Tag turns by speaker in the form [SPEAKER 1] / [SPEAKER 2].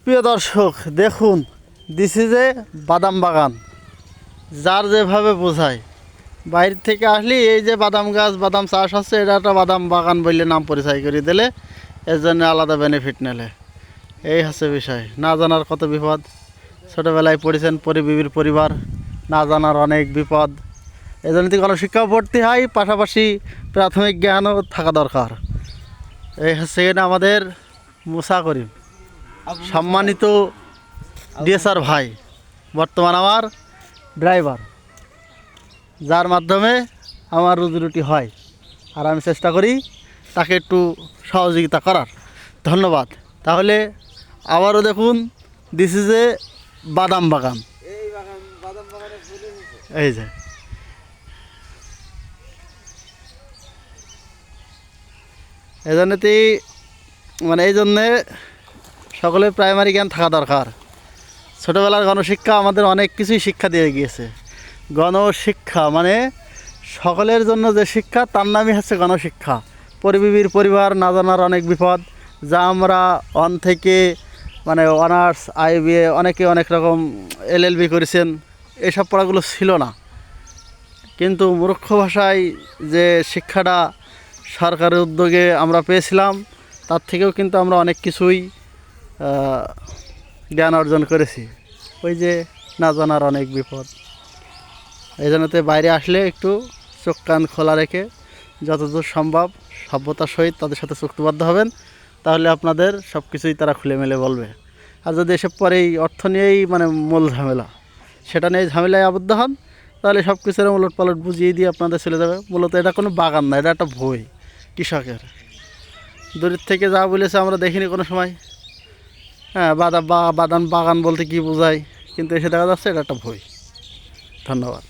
[SPEAKER 1] প্রিয় দর্শক দেখুন, দিস ইজ এ বাদাম বাগান। যার যেভাবে বোঝায়, বাইরে থেকে আসলে এই যে বাদাম গাছ বাদাম চাষ হচ্ছে, এটা একটা বাদাম বাগান বললে নাম পরিচয় করে দিলে, এর জন্য আলাদা বেনিফিট নিলে। এই হচ্ছে বিষয়। না জানার কত বিপদ। ছোটোবেলায় পড়েছেন পরিবিবির পরিবার, না জানার অনেক বিপদ। এই জন্য গণশিক্ষাও পড়তে হয়, পাশাপাশি প্রাথমিক জ্ঞানও থাকা দরকার। এই হচ্ছে এখানে আমাদের মুসা করিম, সম্মানিত ডিএসআর ভাই, বর্তমান আমার ড্রাইভার, যার মাধ্যমে আমার রুজিরুটি হয়। আর আমি চেষ্টা করি তাকে একটু সহযোগিতা করার। ধন্যবাদ। তাহলে আবারও দেখুন, দিস ইজ এ বাদাম বাগান। এই যে এই জন্যতেই এই জন্যে সকলের প্রাইমারি জ্ঞান থাকা দরকার। ছোটোবেলার গণশিক্ষা আমাদের অনেক কিছুই শিক্ষা দিয়ে গিয়েছে। গণশিক্ষা মানে সকলের জন্য যে শিক্ষা, তার নামই হচ্ছে গণশিক্ষা। পরিবিবির পরিবার, না জানার অনেক বিপদ, যা আমরা অন থেকে অনার্স IBA, অনেকে অনেক রকম LLB করেছেন, এসব পড়াগুলো ছিল না। কিন্তু মূর্খ ভাষায় যে শিক্ষাটা সরকারের উদ্যোগে আমরা পেয়েছিলাম, তার থেকেও কিন্তু আমরা অনেক কিছুই জ্ঞান অর্জন করেছি। ওই যে না জানার অনেক বিপদ। এই জন্যতে বাইরে আসলে একটু চোখ কান খোলা রেখে যতদূর সম্ভব সভ্যতার সহিত তাদের সাথে চুক্তিবদ্ধ হবেন, তাহলে আপনাদের সব কিছুই তারা খুলে মেলে বলবে। আর যদি এসব পরেই অর্থ নিয়েই মূল ঝামেলা, সেটা নিয়ে ঝামেলায় আবদ্ধ হন, তাহলে সব কিছুর উলট পালট বুঝিয়ে দিয়ে আপনাদের চলে যাবে। মূলত এটা কোনো বাগান না, এটা একটা ভুঁই কৃষকের। দূরের থেকে যা বলেছে আমরা দেখিনি কোনো সময়। হ্যাঁ, বাদাম বাগান বলতে কী বোঝায়, কিন্তু এসে দেখা যাচ্ছে এটা একটা ভুঁই। ধন্যবাদ।